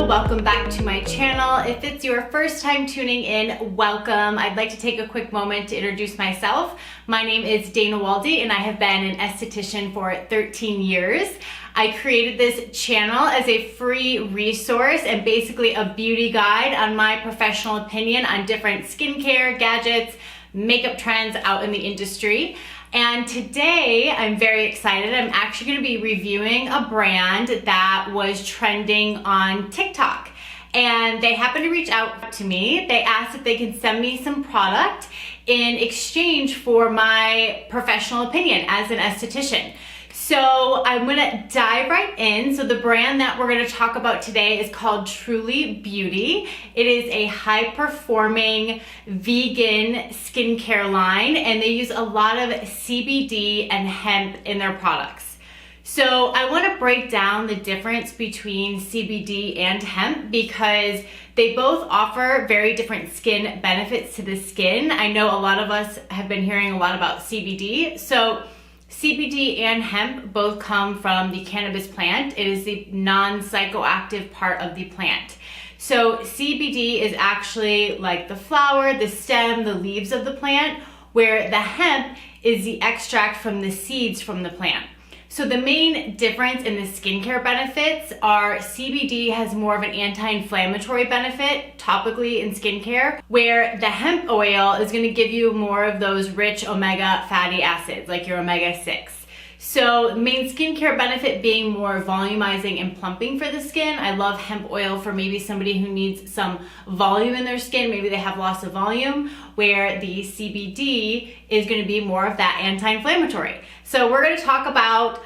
Welcome back to my channel. If it's your first time tuning in, welcome. I'd like to take a quick moment to introduce myself. My name is Dana Waldy and I have been an esthetician for 13 years. I created this channel as a free resource and basically a beauty guide on my professional opinion on different skincare, gadgets, makeup trends out in the industry. And today I'm very excited. I'm actually going to be reviewing a brand that was trending on TikTok. And they happened to reach out to me. They asked if they could send me some product in exchange for my professional opinion as an esthetician. So I'm gonna dive right in. So the brand that we're gonna talk about today is called Truly Beauty. It is a high-performing vegan skincare line, and they use a lot of CBD and hemp in their products. So I wanna break down the difference between CBD and hemp because they both offer very different skin benefits to the skin. I know a lot of us have been hearing a lot about CBD. So CBD and hemp both come from the cannabis plant. It is the non-psychoactive part of the plant. So CBD is actually like the flower, the stem, the leaves of the plant, where the hemp is the extract from the seeds from the plant. So the main difference in the skincare benefits are CBD has more of an anti-inflammatory benefit topically in skincare, where the hemp oil is going to give you more of those rich omega fatty acids, like your omega-6. So main skincare benefit being more volumizing and plumping for the skin. I love hemp oil for maybe somebody who needs some volume in their skin. Maybe they have loss of volume, where the CBD is going to be more of that anti-inflammatory. So we're going to talk about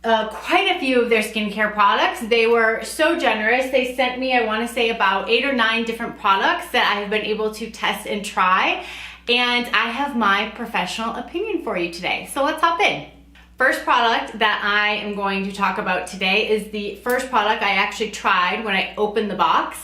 quite a few of their skincare products. They were so generous. They sent me, I want to say, about 8 or 9 different products that I have been able to test and try. And I have my professional opinion for you today. So let's hop in. First product that I am going to talk about today is the first product I actually tried when I opened the box.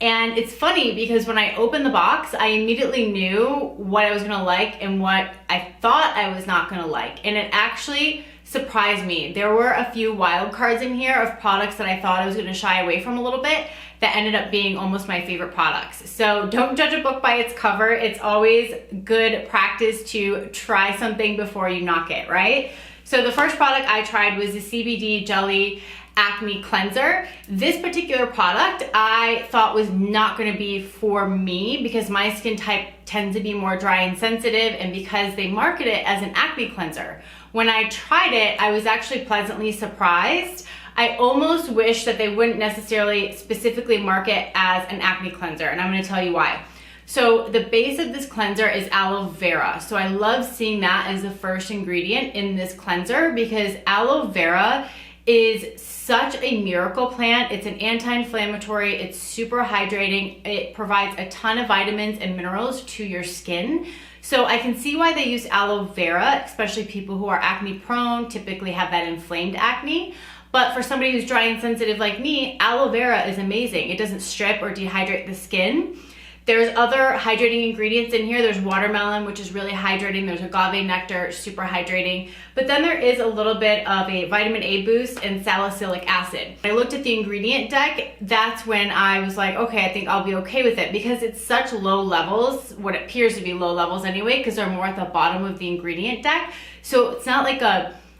And it's funny because when I opened the box, I immediately knew what I was gonna like and what I thought I was not gonna like. And it actually surprised me. There were a few wild cards in here of products that I thought I was gonna shy away from a little bit that ended up being almost my favorite products. So don't judge a book by its cover. It's always good practice to try something before you knock it, right? So the first product I tried was the CBD Jelly Acne Cleanser. This particular product I thought was not going to be for me because my skin type tends to be more dry and sensitive, and because they market it as an acne cleanser. When I tried it, I was actually pleasantly surprised. I almost wish that they wouldn't necessarily specifically market as an acne cleanser, and I'm going to tell you why. So the base of this cleanser is aloe vera. So I love seeing that as the first ingredient in this cleanser because aloe vera is such a miracle plant. It's an anti-inflammatory, it's super hydrating, it provides a ton of vitamins and minerals to your skin. So I can see why they use aloe vera, especially people who are acne prone, typically have that inflamed acne. But for somebody who's dry and sensitive like me, aloe vera is amazing. It doesn't strip or dehydrate the skin. There's other hydrating ingredients in here. There's watermelon, which is really hydrating. There's agave nectar, super hydrating. But then there is a little bit of a vitamin A boost and salicylic acid. I looked at the ingredient deck. That's when I was like, okay, I think I'll be okay with it because it's such low levels, what appears to be low levels anyway, because they're more at the bottom of the ingredient deck. So it's not like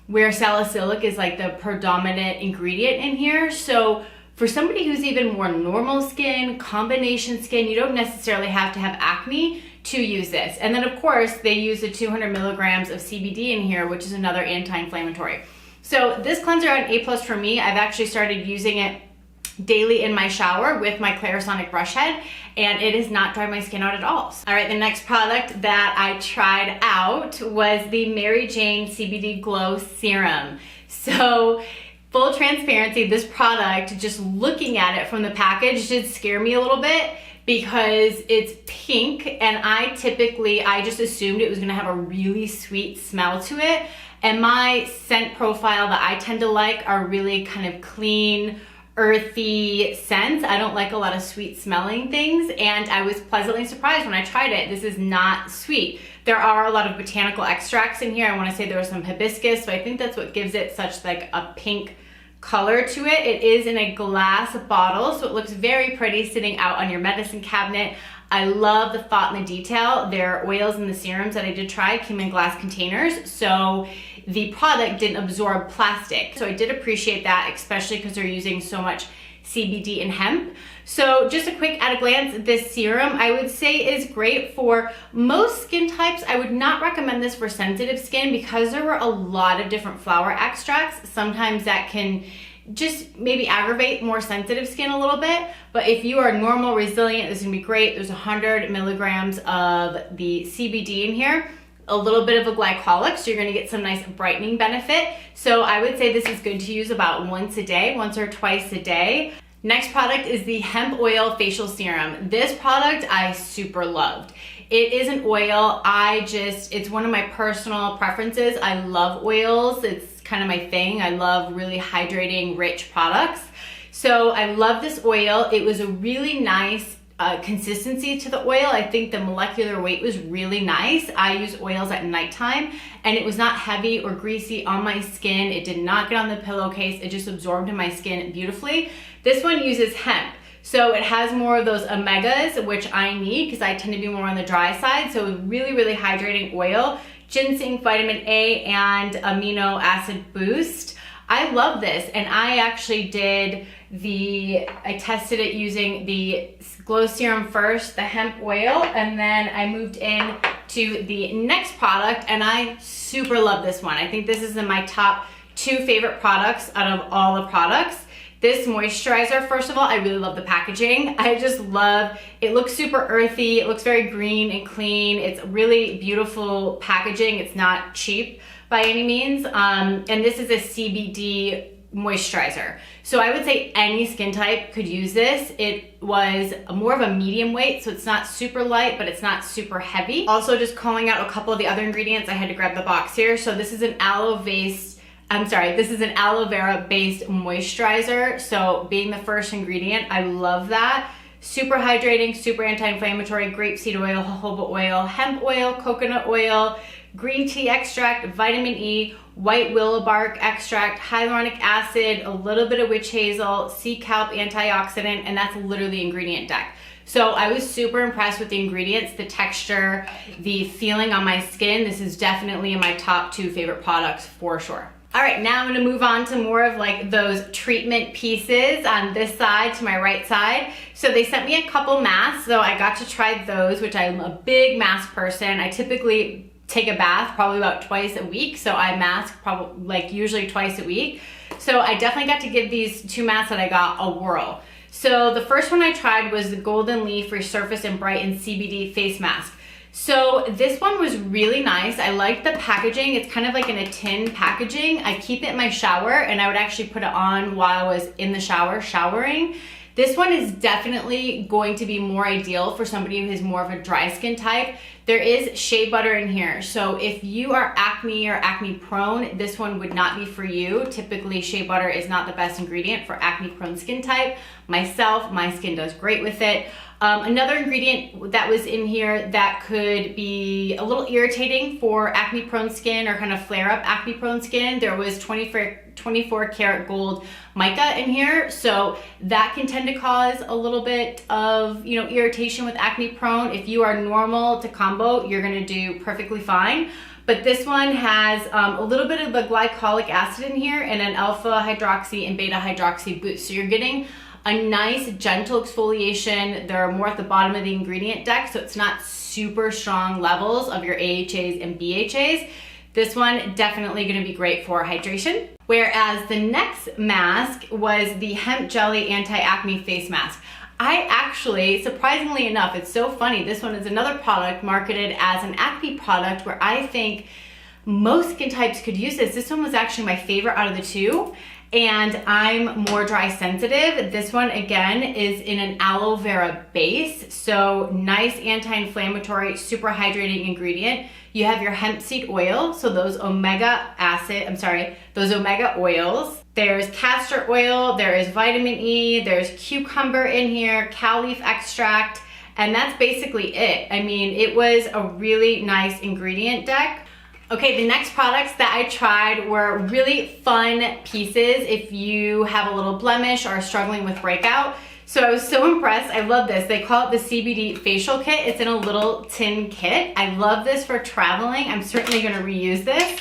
where salicylic is like the predominant ingredient in here. So for somebody who's even more normal skin, combination skin, you don't necessarily have to have acne to use this. And then of course they use the 200 milligrams of CBD in here, which is another anti-inflammatory. So this cleanser on A+ for me, I've actually started using it daily in my shower with my Clarisonic brush head, and it has not dried my skin out at all. All right, the next product that I tried out was the Mary Jane CBD Glow Serum. So full transparency, this product, just looking at it from the package, did scare me a little bit because it's pink, and I just assumed it was gonna have a really sweet smell to it. And my scent profile that I tend to like are really kind of clean, earthy scents. I don't like a lot of sweet smelling things, and I was pleasantly surprised when I tried it. This is not sweet. There are a lot of botanical extracts in here. I want to say there was some hibiscus, so I think that's what gives it such like a pink color to it. It is in a glass bottle, so it looks very pretty sitting out on your medicine cabinet. I love the thought and the detail. Their oils and the serums that I did try came in glass containers, so the product didn't absorb plastic. So I did appreciate that, especially because they're using so much CBD and hemp. So just a quick at a glance, this serum I would say is great for most skin types. I would not recommend this for sensitive skin because there were a lot of different flower extracts. Sometimes that can just maybe aggravate more sensitive skin a little bit. But if you are normal, resilient, this is gonna be great. There's 100 milligrams of the CBD in here, a little bit of a glycolic, so you're gonna get some nice brightening benefit. So I would say this is good to use about once a day, once or twice a day. Next product is the Hemp Oil Facial Serum. This product I super loved. It is an oil. It's one of my personal preferences. I love oils. It's kind of my thing. I love really hydrating, rich products. So I love this oil. It was a really nice consistency to the oil. I think the molecular weight was really nice. I use oils at nighttime and it was not heavy or greasy on my skin. It did not get on the pillowcase. It just absorbed in my skin beautifully. This one uses hemp. So it has more of those omegas, which I need because I tend to be more on the dry side. So really, really hydrating oil, ginseng, vitamin A, and amino acid boost. I love this, and I actually I tested it using the Glow Serum first, the hemp oil, and then I moved in to the next product, and I super love this one. I think this is in my top 2 favorite products out of all the products. This moisturizer, first of all, I really love the packaging. I just love, it looks super earthy, it looks very green and clean. It's really beautiful packaging. It's not cheap by any means. And this is a CBD moisturizer. So I would say any skin type could use this. It was more of a medium weight, so it's not super light, but it's not super heavy. Also, just calling out a couple of the other ingredients, I had to grab the box here. So this is an aloe vera based moisturizer. So being the first ingredient, I love that. Super hydrating, super anti-inflammatory, grapeseed oil, jojoba oil, hemp oil, coconut oil, green tea extract, vitamin E, white willow bark extract, hyaluronic acid, a little bit of witch hazel, sea kelp antioxidant, and that's literally the ingredient deck. So I was super impressed with the ingredients, the texture, the feeling on my skin. This is definitely in my top 2 favorite products for sure. All right, now I'm gonna move on to more of like those treatment pieces on this side to my right side. So they sent me a couple masks, so I got to try those, which I'm a big mask person. I typically take a bath probably about twice a week, so I mask probably like usually twice a week. So I definitely got to give these 2 masks that I got a whirl. So the first one I tried was the Golden Leaf Resurface and Brighten CBD Face Mask. So this one was really nice. I liked the packaging. It's kind of like in a tin packaging. I keep it in my shower and I would actually put it on while I was in the shower showering. This one is definitely going to be more ideal for somebody who has more of a dry skin type. There is shea butter in here. So if you are acne or acne prone, this one would not be for you. Typically shea butter is not the best ingredient for acne prone skin type. Myself, my skin does great with it. Another ingredient that was in here that could be a little irritating for acne prone skin or kind of flare up acne prone skin, there was 24 karat gold mica in here. So that can tend to cause a little bit of, irritation with acne prone. If you are normal to combo, you're gonna do perfectly fine. But this one has a little bit of the glycolic acid in here and an alpha hydroxy and beta hydroxy boost. So you're getting a nice gentle exfoliation. They're more at the bottom of the ingredient deck, so it's not super strong levels of your AHAs and BHAs. This one definitely gonna be great for hydration. Whereas the next mask was the Hemp Jelly Anti-Acne Face Mask. I actually, surprisingly enough, it's so funny, this one is another product marketed as an acne product where I think most skin types could use this. This one was actually my favorite out of the 2. And I'm more dry sensitive. This one again is in an aloe vera base, so nice anti-inflammatory, super hydrating ingredient. You have your hemp seed oil, so those omega oils. There's castor oil, there is vitamin E, there's cucumber in here, cow leaf extract, And that's basically it. I mean, it was a really nice ingredient deck. Okay, the next products that I tried were really fun pieces if you have a little blemish or are struggling with breakout. So I was so impressed. I love this. They call it the CBD Facial Kit. It's in a little tin kit. I love this for traveling. I'm certainly gonna reuse this.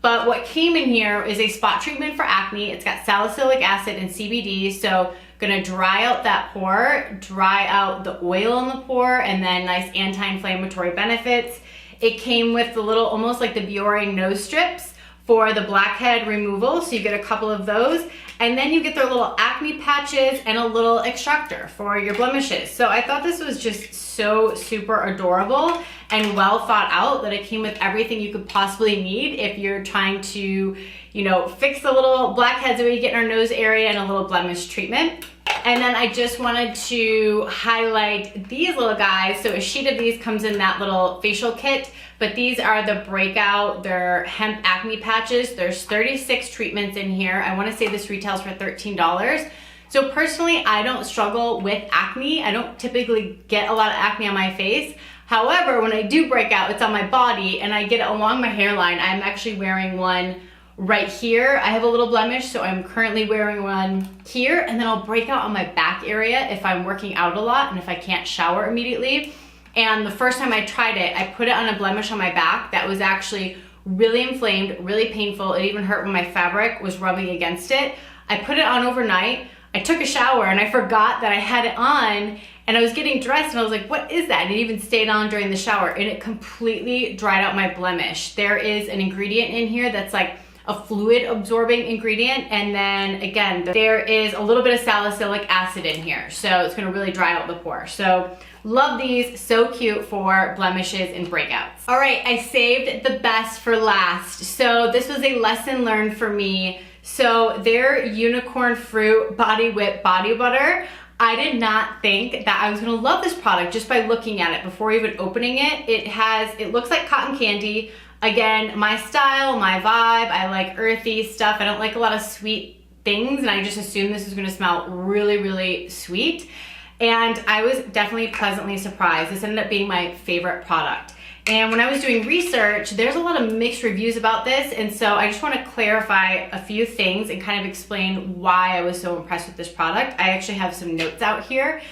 But what came in here is a spot treatment for acne. It's got salicylic acid and CBD, so gonna dry out that pore, dry out the oil in the pore, and then nice anti-inflammatory benefits. It came with the little, almost like the Biore nose strips for the blackhead removal, so you get a couple of those. And then you get their little acne patches and a little extractor for your blemishes. So I thought this was just so super adorable and well thought out that it came with everything you could possibly need if you're trying to, you know, fix the little blackheads that we get in our nose area and a little blemish treatment. And then I just wanted to highlight these little guys. So a sheet of these comes in that little facial kit, but these are the breakout, they're hemp acne patches. There's 36 treatments in here. I wanna say this retails for $13. So personally, I don't struggle with acne. I don't typically get a lot of acne on my face. However, when I do break out, it's on my body and I get it along my hairline. I'm actually wearing one right here. I have a little blemish, so I'm currently wearing one here, and then I'll break out on my back area if I'm working out a lot and if I can't shower immediately. And the first time I tried it, I put it on a blemish on my back that was actually really inflamed, really painful. It even hurt when my fabric was rubbing against it. I put it on overnight. I took a shower and I forgot that I had it on, and I was getting dressed and I was like, what is that? And it even stayed on during the shower, and it completely dried out my blemish. There is an ingredient in here that's like a fluid absorbing ingredient, and then again there is a little bit of salicylic acid in here, so it's going to really dry out the pore. So love these, so cute for blemishes and breakouts. All right, I saved the best for last. So this was a lesson learned for me. So their unicorn fruit body whip body butter, I did not think that I was gonna love this product just by looking at it before even opening it. It looks like cotton candy. Again, my style, my vibe, I like earthy stuff. I don't like a lot of sweet things, and I just assumed this was gonna smell really, really sweet. And I was definitely pleasantly surprised. This ended up being my favorite product. And when I was doing research, there's a lot of mixed reviews about this, and so I just wanna clarify a few things and kind of explain why I was so impressed with this product. I actually have some notes out here.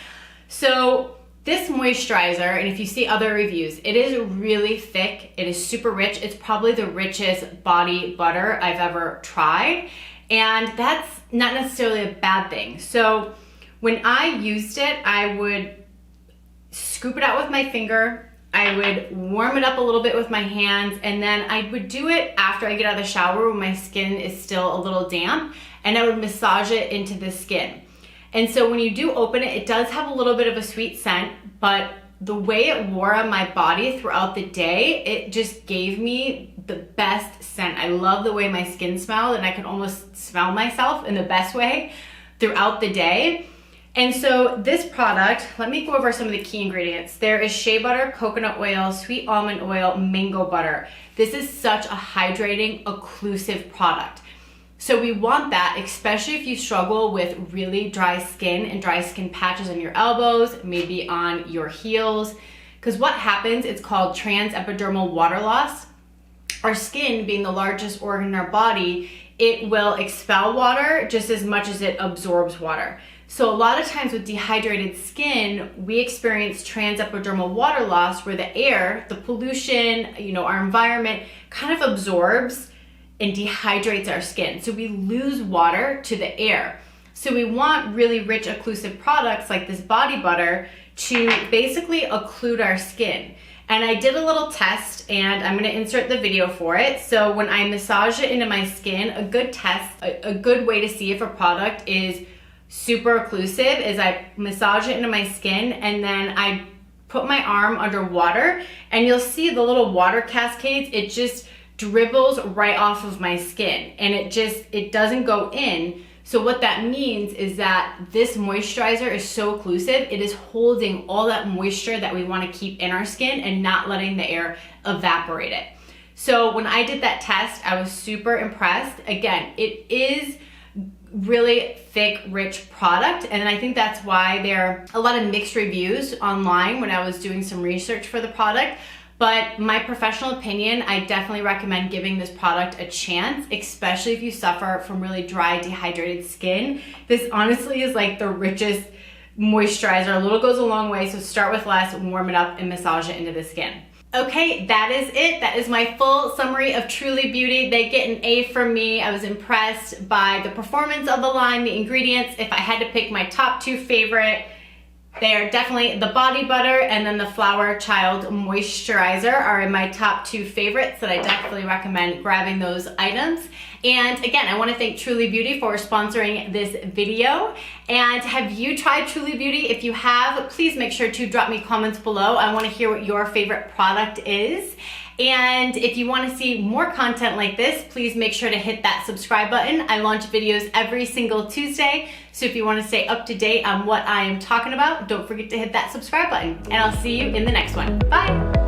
So this moisturizer, and if you see other reviews, it is really thick, it is super rich. It's probably the richest body butter I've ever tried, and that's not necessarily a bad thing. So when I used it, I would scoop it out with my finger, I would warm it up a little bit with my hands, and then I would do it after I get out of the shower when my skin is still a little damp, and I would massage it into the skin. And so when you do open it, it does have a little bit of a sweet scent, but the way it wore on my body throughout the day, it just gave me the best scent. I love the way my skin smelled, and I could almost smell myself in the best way throughout the day. And so this product, let me go over some of the key ingredients. There is shea butter, coconut oil, sweet almond oil, mango butter. This is such a hydrating, occlusive product. So we want that, especially if you struggle with really dry skin and dry skin patches on your elbows, maybe on your heels. Because what happens, it's called transepidermal water loss. Our skin, being the largest organ in our body, it will expel water just as much as it absorbs water. So a lot of times with dehydrated skin, we experience transepidermal water loss where the air, the pollution, our environment kind of absorbs and dehydrates our skin. So we lose water to the air. So we want really rich occlusive products like this body butter to basically occlude our skin. And I did a little test, and I'm gonna insert the video for it. So when I massage it into my skin, a good test, a good way to see if a product is super occlusive is I massage it into my skin, and then I put my arm under water, and you'll see the little water cascades. It just dribbles right off of my skin, and it doesn't go in. So what that means is that this moisturizer is so occlusive, it is holding all that moisture that we want to keep in our skin and not letting the air evaporate it. So when I did that test, I was super impressed. Again, it is really thick, rich product. And I think that's why there are a lot of mixed reviews online when I was doing some research for the product. But my professional opinion, I definitely recommend giving this product a chance, especially if you suffer from really dry, dehydrated skin. This honestly is like the richest moisturizer. A little goes a long way, so start with less, warm it up, and massage it into the skin. Okay, that is it. That is my full summary of Truly Beauty. They get an A from me. I was impressed by the performance of the line, the ingredients. If I had to pick my top 2 favorite, they are definitely the body butter and then the Flower Child moisturizer are in my top 2 favorites that I definitely recommend grabbing those items. And again, I want to thank Truly Beauty for sponsoring this video. And have you tried Truly Beauty? If you have, please make sure to drop me comments below. I want to hear what your favorite product is. And if you want to see more content like this, please make sure to hit that subscribe button. I launch videos every single Tuesday. So if you want to stay up to date on what I am talking about, don't forget to hit that subscribe button. And I'll see you in the next one. Bye.